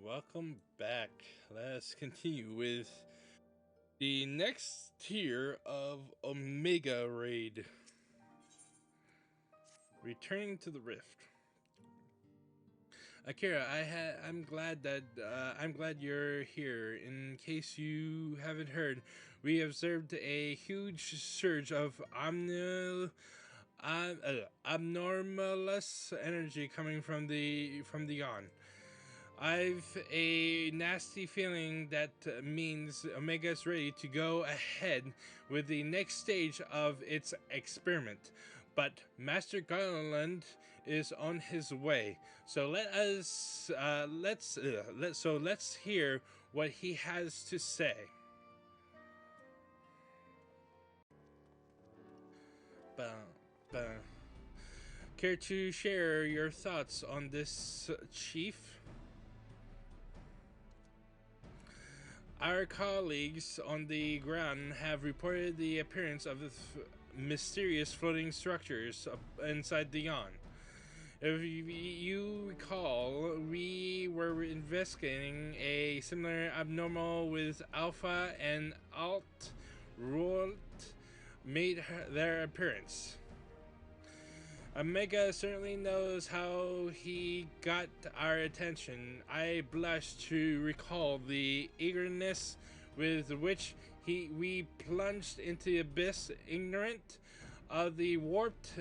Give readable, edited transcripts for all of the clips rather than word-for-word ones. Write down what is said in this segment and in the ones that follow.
Welcome back. Let's continue with the next tier of Omega Raid. Returning to the Rift. Akira, I'm glad you're here. In case you haven't heard, we observed a huge surge of abnormalous energy coming from the yawn. I've a nasty feeling that means Omega's ready to go ahead with the next stage of its experiment. But Master Garland is on his way. So let's hear what he has to say. Ba- Care to share your thoughts on this, Chief? Our colleagues on the ground have reported the appearance of mysterious floating structures inside the yawn. If you recall, we were investigating a similar abnormal with Alpha and Alt Rolt made their appearance. Omega certainly knows how he got our attention. I blush to recall the eagerness with which we plunged into the abyss, ignorant of the warped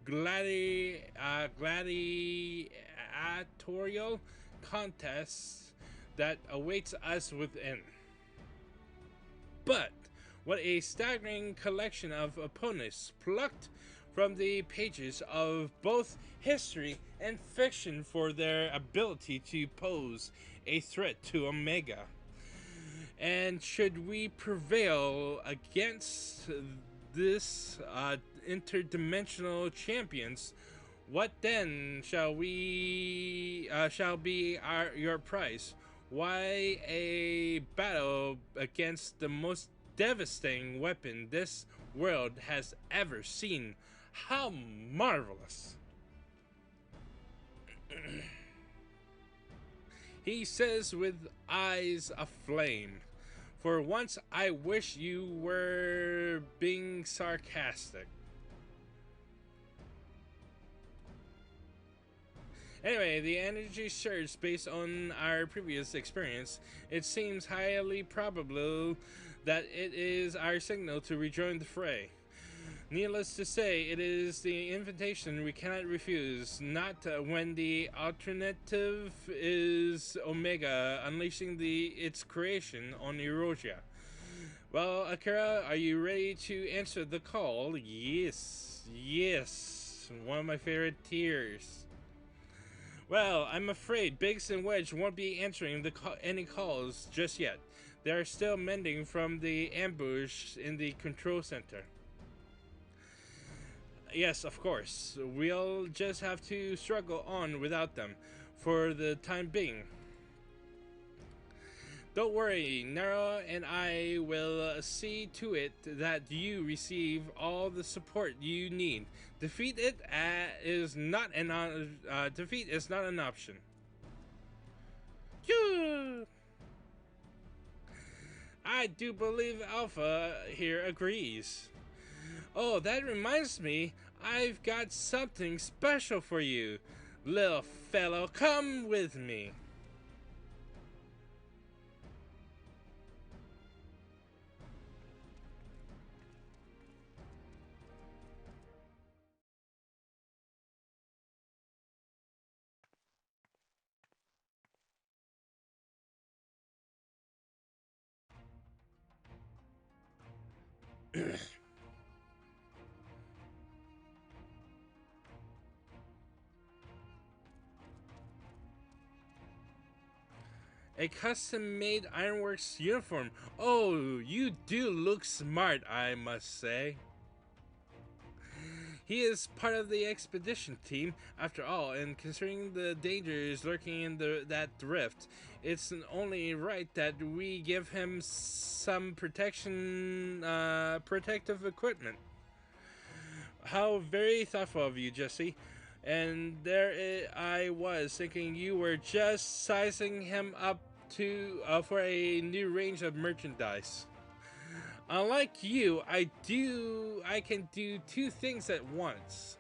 gladiatorial contest that awaits us within. But what a staggering collection of opponents plucked from the pages of both history and fiction for their ability to pose a threat to Omega. And should we prevail against this interdimensional champions, what then shall be your prize? Why a battle against the most devastating weapon this world has ever seen? How marvelous! He says with eyes aflame. For once, I wish you were being sarcastic. Anyway, the energy surge based on our previous experience. It seems highly probable that it is our signal to rejoin the fray. Needless to say, it is the invitation we cannot refuse, not when the alternative is Omega unleashing its creation on Erosia. Well, Akira, are you ready to answer the call? Yes, yes, one of my favorite tiers. Well, I'm afraid Biggs and Wedge won't be answering any calls just yet. They are still mending from the ambush in the control center. Yes, of course. We'll just have to struggle on without them for the time being. Don't worry, Nero and I will see to it that you receive all the support you need. Defeat is not an option. Phew! I do believe Alpha here agrees. Oh, that reminds me, I've got something special for you. Little fellow, come with me. A custom-made Ironworks uniform. Oh, you do look smart, I must say. He is part of the expedition team, after all, and considering the dangers lurking in that rift, it's only right that we give him some protective equipment. How very thoughtful of you, Jesse. And there I was thinking you were just sizing him up to for a new range of merchandise. Unlike you, I can do two things at once.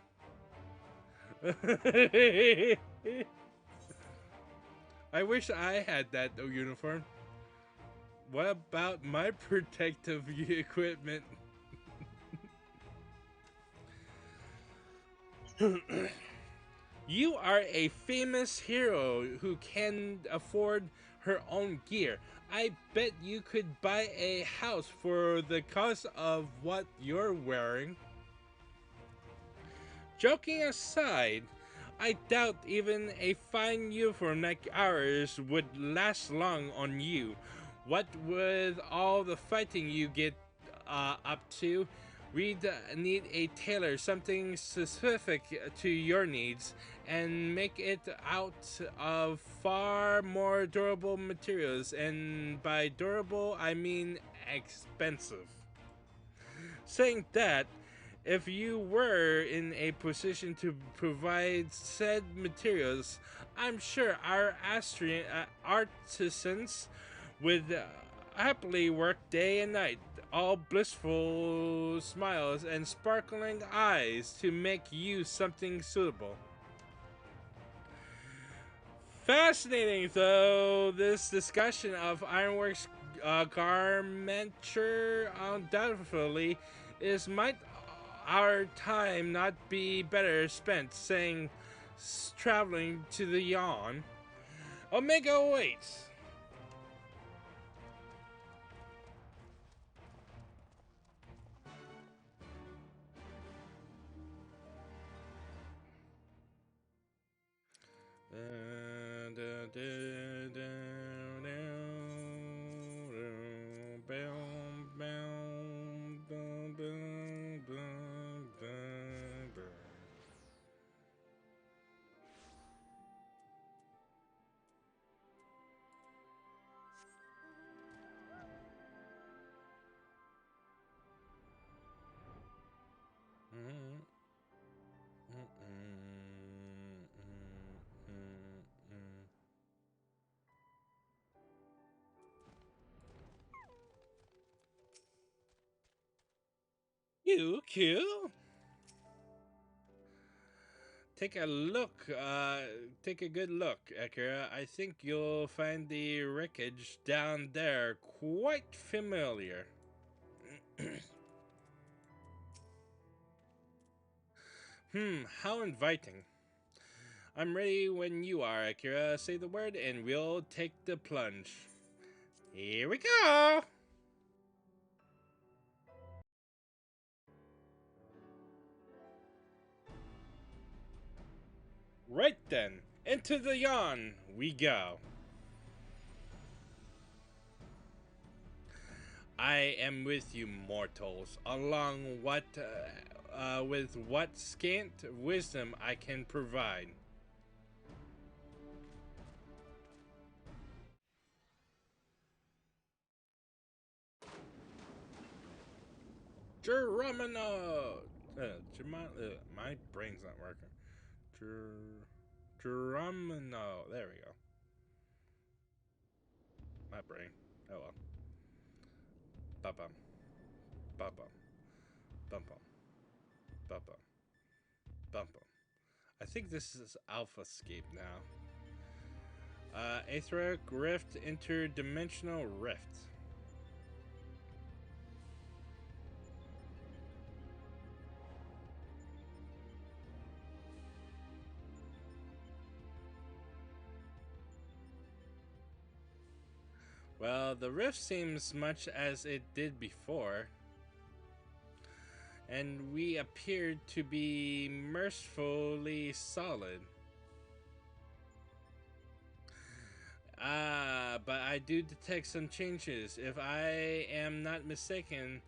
I wish I had that uniform. What about my protective equipment? You are a famous hero who can afford her own gear. I bet you could buy a house for the cost of what you're wearing. Joking aside, I doubt even a fine uniform like ours would last long on you. What with all the fighting you get up to, we'd need a tailor something specific to your needs and make it out of far more durable materials. And by durable, I mean expensive. Saying that, if you were in a position to provide said materials, I'm sure our artisans would happily work day and night, all blissful smiles and sparkling eyes to make you something suitable. Fascinating, though, this discussion of Ironworks garmenture undoubtedly is might our time not be better spent saying traveling to the yawn. Omega awaits. You. Take a look. Take a good look, Akira. I think you'll find the wreckage down there quite familiar. How inviting. I'm ready when you are, Akira. Say the word and we'll take the plunge. Here we go! Right then, into the yawn we go. I am with you, mortals, along with what scant wisdom I can provide. Geronimo! My brain's not working. Geronimo. There we go. My brain. Oh well. Bum bum. Bum bum. Bum bum. Bum bum. Bum bum. I think this is Alphascape now. Aetheric Rift, Interdimensional Rift. Well, the rift seems much as it did before, and we appeared to be mercifully solid. But I do detect some changes. If I am not mistaken,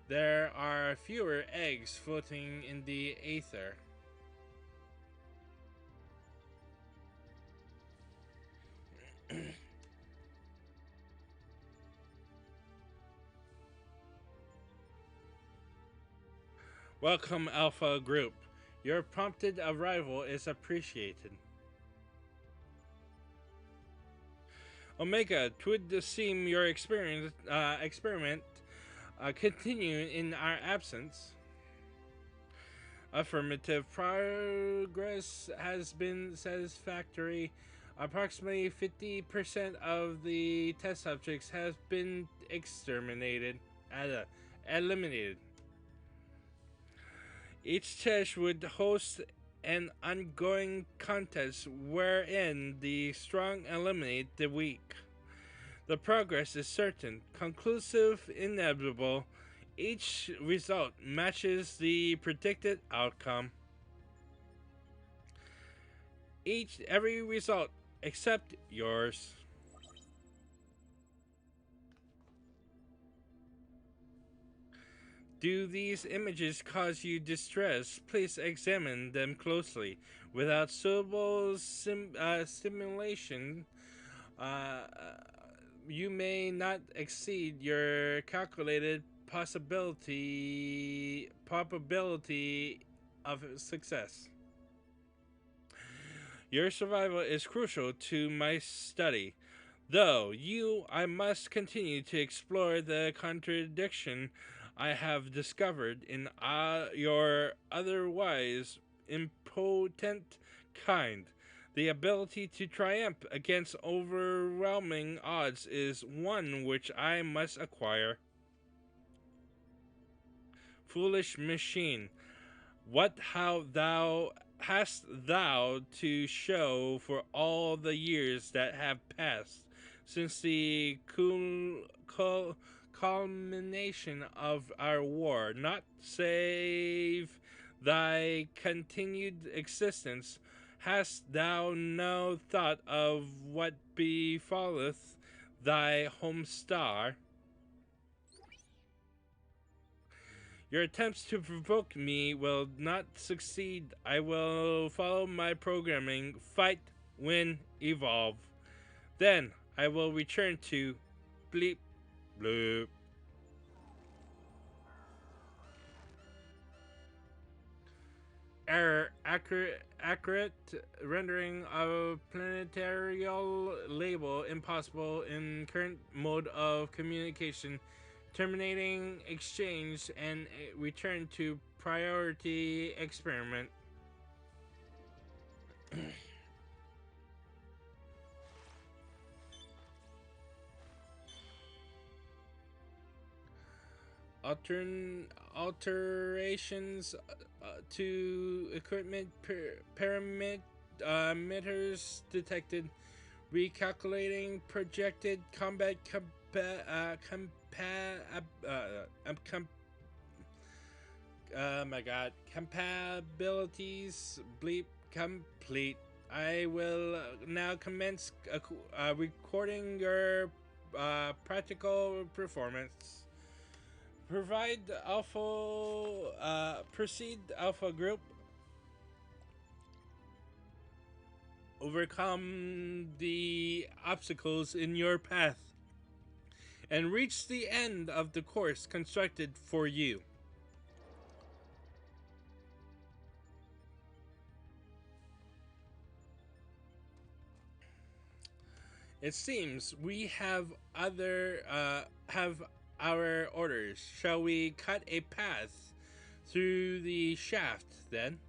there are fewer eggs floating in the aether. Welcome, Alpha Group. Your prompted arrival is appreciated. Omega, 'twould seem your experiment continue in our absence. Affirmative. Progress has been satisfactory. Approximately 50% of the test subjects have been eliminated. Each test would host an ongoing contest wherein the strong eliminate the weak. The progress is certain, conclusive, inevitable. Each result matches the predicted outcome. Every result except yours. Do these images cause you distress? Please examine them closely. Without suitable stimulation, uh, you may not exceed your calculated probability of success. Your survival is crucial to my study. Though I must continue to explore the contradiction I have discovered in your otherwise impotent kind. The ability to triumph against overwhelming odds is one which I must acquire. Foolish machine, what hast thou to show for all the years that have passed since the culmination of our war, not save thy continued existence? Hast thou no thought of what befalleth thy home star? Your attempts to provoke me will not succeed. I will follow my programming, fight, win, evolve. Then I will return to bleep bloop. Error. Accurate rendering of planetarial label impossible in current mode of communication. Terminating exchange and return to priority experiment. Alterations to equipment parameters detected. Recalculating projected combat compatibilities. Bleep complete. I will now commence recording your practical performance. Proceed alpha group. Overcome the obstacles in your path and reach the end of the course constructed for you. It seems we have our orders. Shall we cut a path through the shaft then?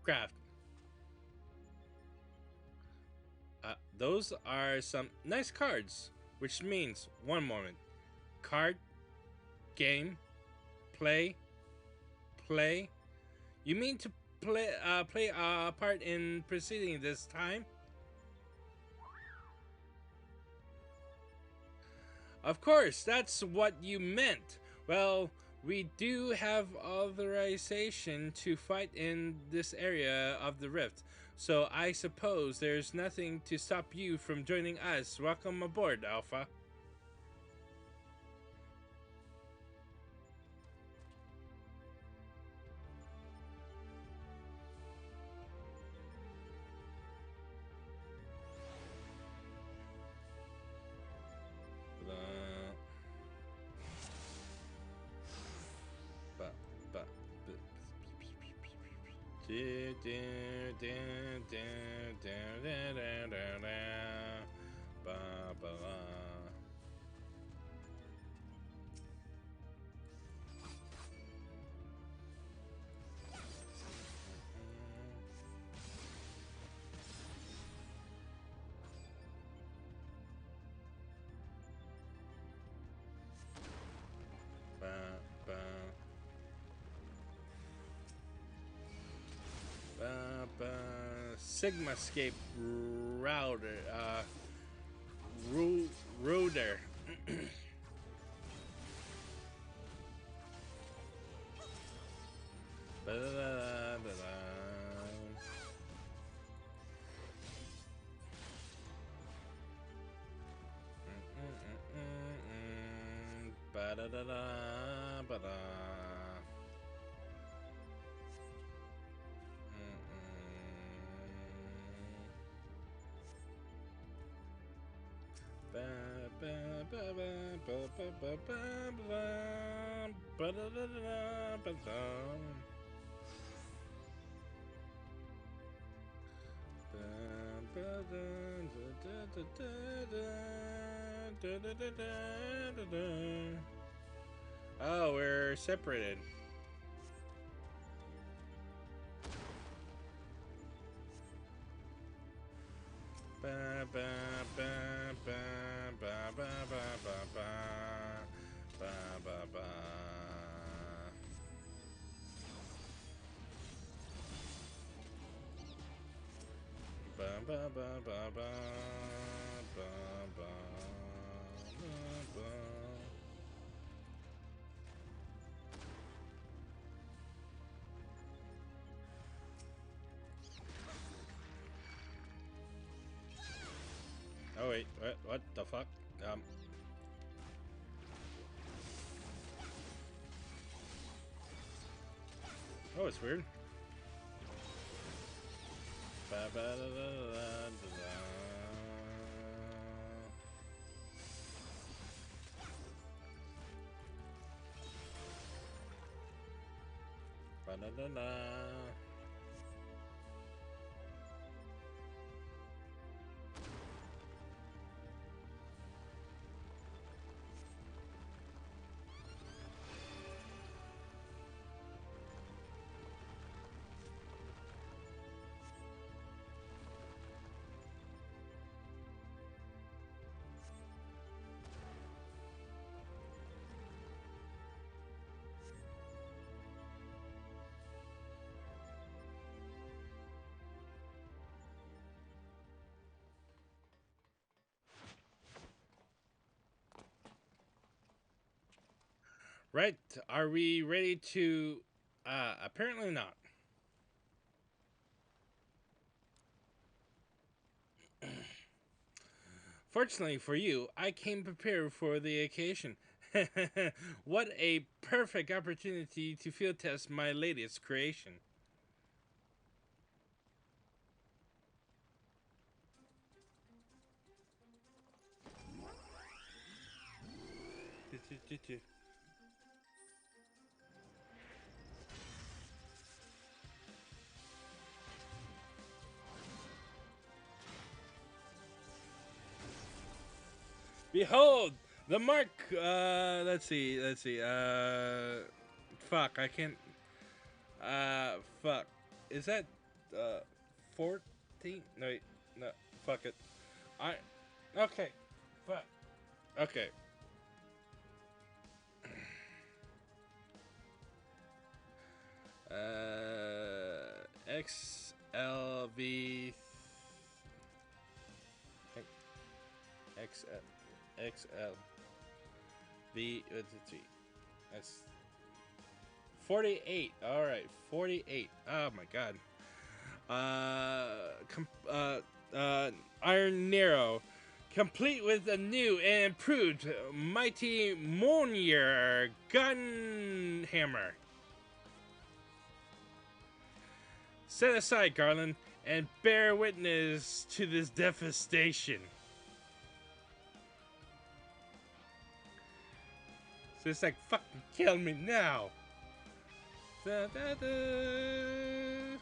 Craft. Those are some nice cards, which means one moment. Card, game, play. You mean to play a part in proceeding this time? Of course, that's what you meant. Well, we do have authorization to fight in this area of the rift, so I suppose there's nothing to stop you from joining us. Welcome aboard, Alpha. Sigmascape router, router. Oh, we're separated. Oh wait, what the fuck? Oh, it's weird. Right, are we ready to... apparently not. Fortunately for you, I came prepared for the occasion. What a perfect opportunity to field test my latest creation. Behold, the mark. Let's see. Fuck, I can't. Fuck. Is that 14? No, wait, no. Fuck it. I. Okay. Fuck. Okay. XLV. XL. V. What's it? That's 48. All right, 48. Oh my god. Iron Narrow, complete with a new and improved Mighty Monier gun hammer. Set aside, Garland, and bear witness to this devastation. So it's like, fucking kill me now. Da, da, da.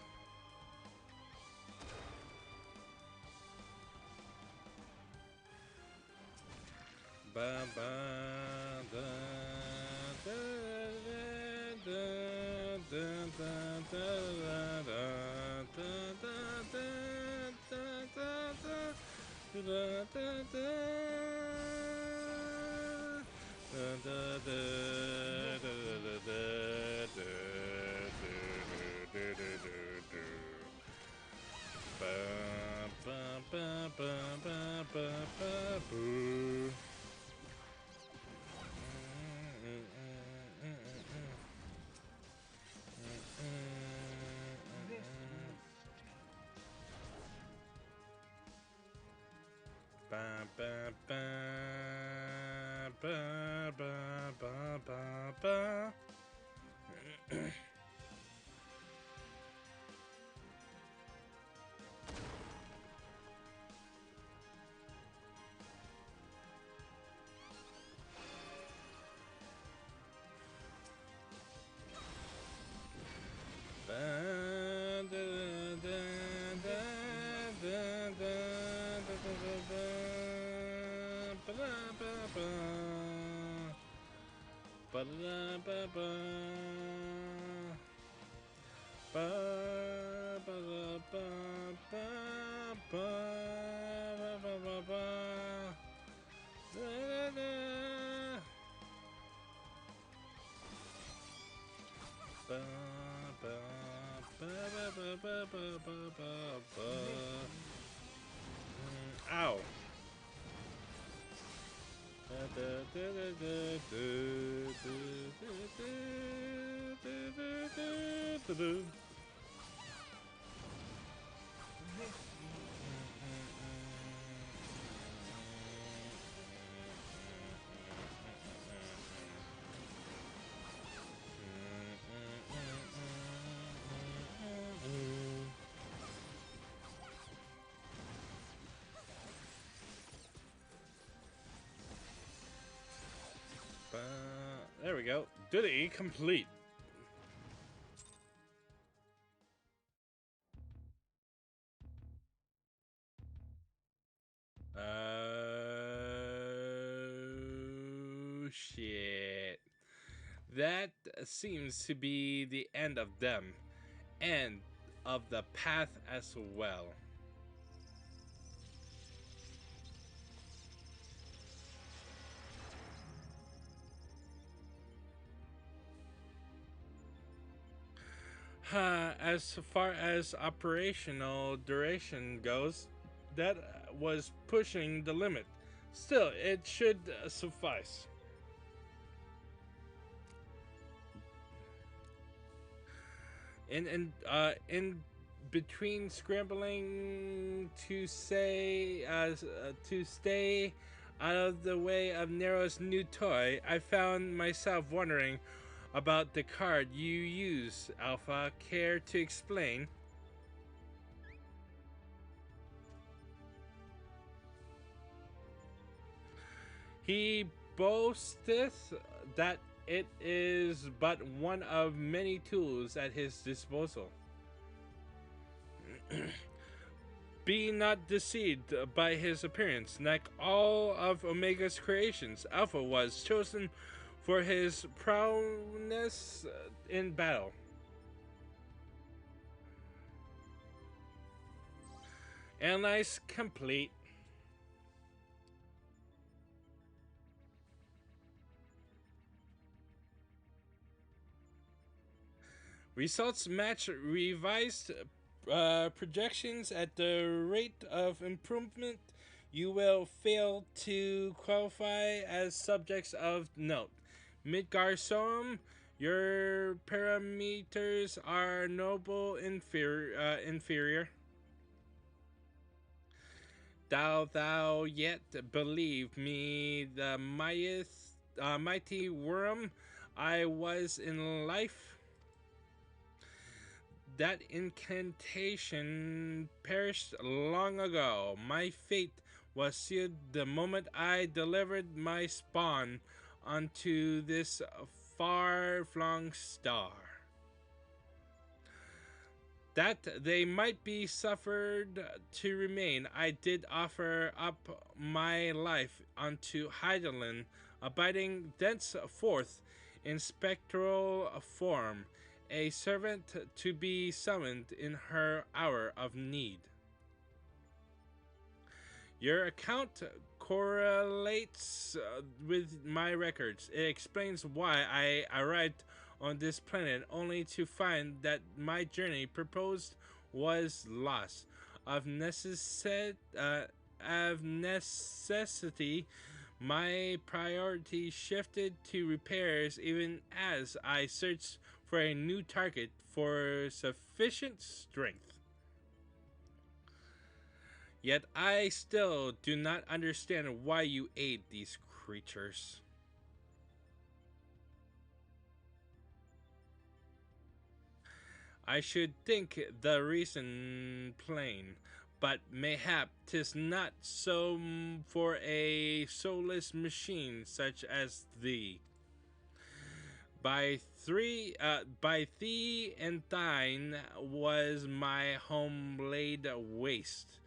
Ow. There we go. Duty complete. Shit. That seems to be the end of them, and of the path as well. As far as operational duration goes, that was pushing the limit. Still, it should suffice. In between scrambling to stay out of the way of Nero's new toy, I found myself wondering about the card you use. Alpha, care to explain? He boasteth that it is but one of many tools at his disposal. Be not deceived by his appearance. Like all of Omega's creations, Alpha was chosen for his prowess in battle. Analyze complete. Results match revised projections. At the rate of improvement, you will fail to qualify as subjects of note. Midgarsorum, your parameters are noble inferior. Thou yet believe me the mighty worm I was in life? That incantation perished long ago. My fate was sealed the moment I delivered my spawn onto this far-flung star. that they might be suffered to remain, I did offer up my life unto Heidelin, abiding thenceforth in spectral form, a servant to be summoned in her hour of need. Your account correlates with my records. It explains why I arrived on this planet only to find that my journey proposed was lost. Of, of necessity, my priority shifted to repairs even as I searched for a new target for sufficient strength. Yet I still do not understand why you aid these creatures. I should think the reason plain, but mayhap 'tis not so for a soulless machine such as thee. By thee and thine was my home laid waste.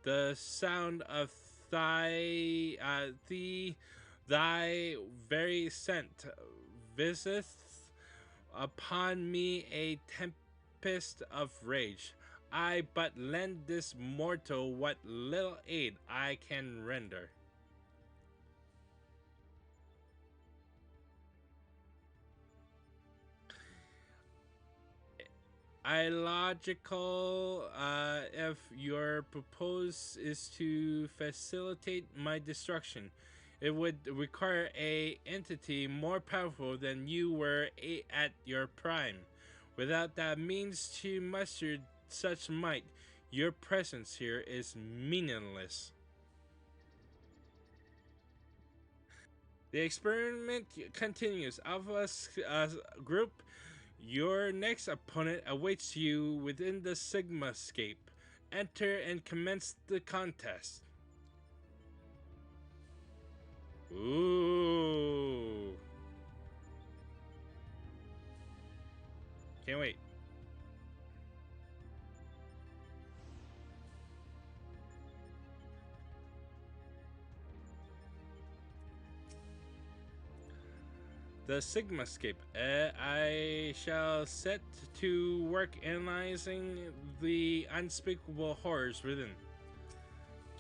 The sound of thy very scent visiteth upon me a tempest of rage. I but lend this mortal what little aid I can render. Illogical if your purpose is to facilitate my destruction. It would require a entity more powerful than you were at your prime. Without that means to muster such might, your presence here is meaningless. The experiment continues. Alpha group, your next opponent awaits you within the Sigma scape. Enter and commence the contest. Ooh. Can't wait. The Sigmascape. I shall set to work analyzing the unspeakable horrors within.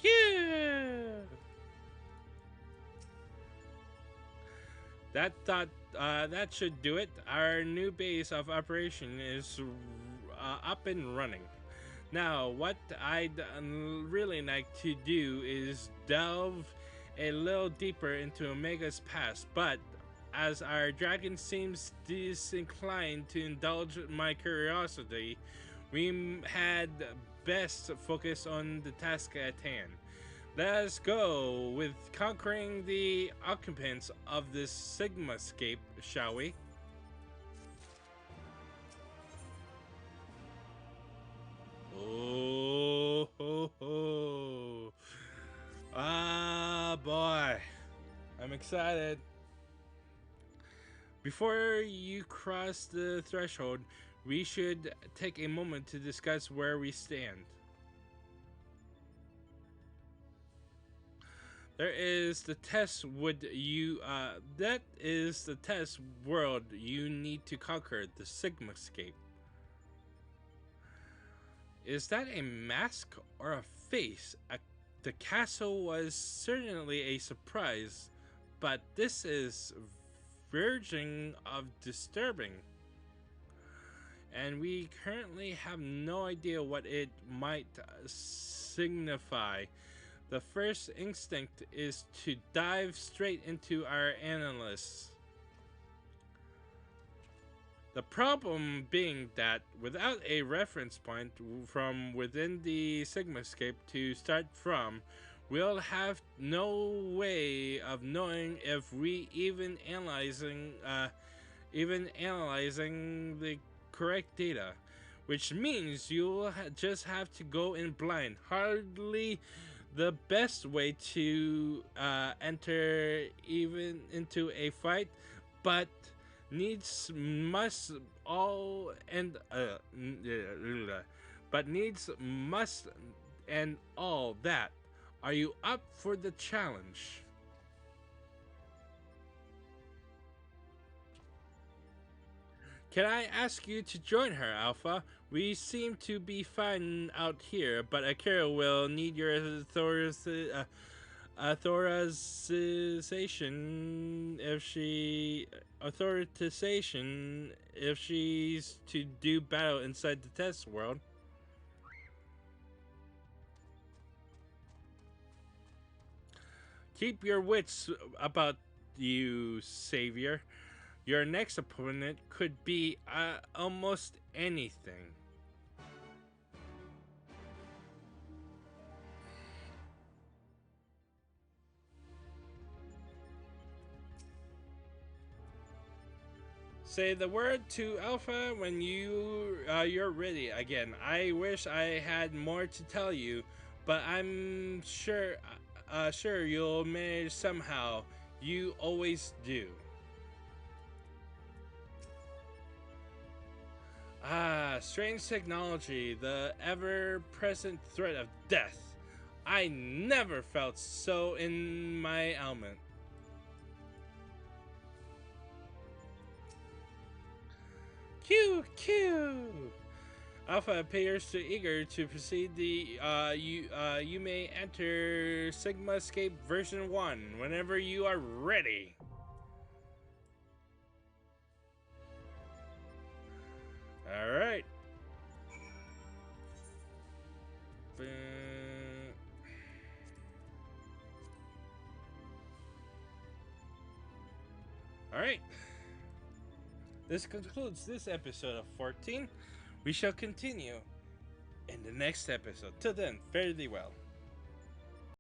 Yeah! That should do it. Our new base of operation is up and running. Now, what I'd really like to do is delve a little deeper into Omega's past, but as our dragon seems disinclined to indulge my curiosity, we had best focus on the task at hand. Let us go with conquering the occupants of this Sigmascape, shall we? Oh, ho, ho. Ah, boy. I'm excited. Before you cross the threshold, we should take a moment to discuss where we stand. There is the test that is the test world you need to conquer, the Sigmascape. Is that a mask or a face? The castle was certainly a surprise, but this is verging of disturbing. And we currently have no idea what it might signify. The first instinct is to dive straight into our analysts. The problem being that without a reference point from within the Sigmascape to start from, we'll have no way of knowing if we even analyzing the correct data, which means you'll just have to go in blind. Hardly the best way to enter even into a fight, but needs must all end but needs must and all that. Are you up for the challenge? Can I ask you to join her, Alpha? We seem to be fine out here, but Akira will need your authorization if she's to do battle inside the test world. Keep your wits about you, Savior. Your next opponent could be almost anything. Say the word to Alpha when you're ready. Again, I wish I had more to tell you, but I'm sure you'll manage somehow. You always do. Ah, strange technology, the ever-present threat of death. I never felt so in my element. Q. Alpha appears too eager to proceed. You may enter Sigma Escape version 1 whenever you are ready. All right. All right. This concludes this episode of 14. We shall continue in the next episode. Till then, fare thee well.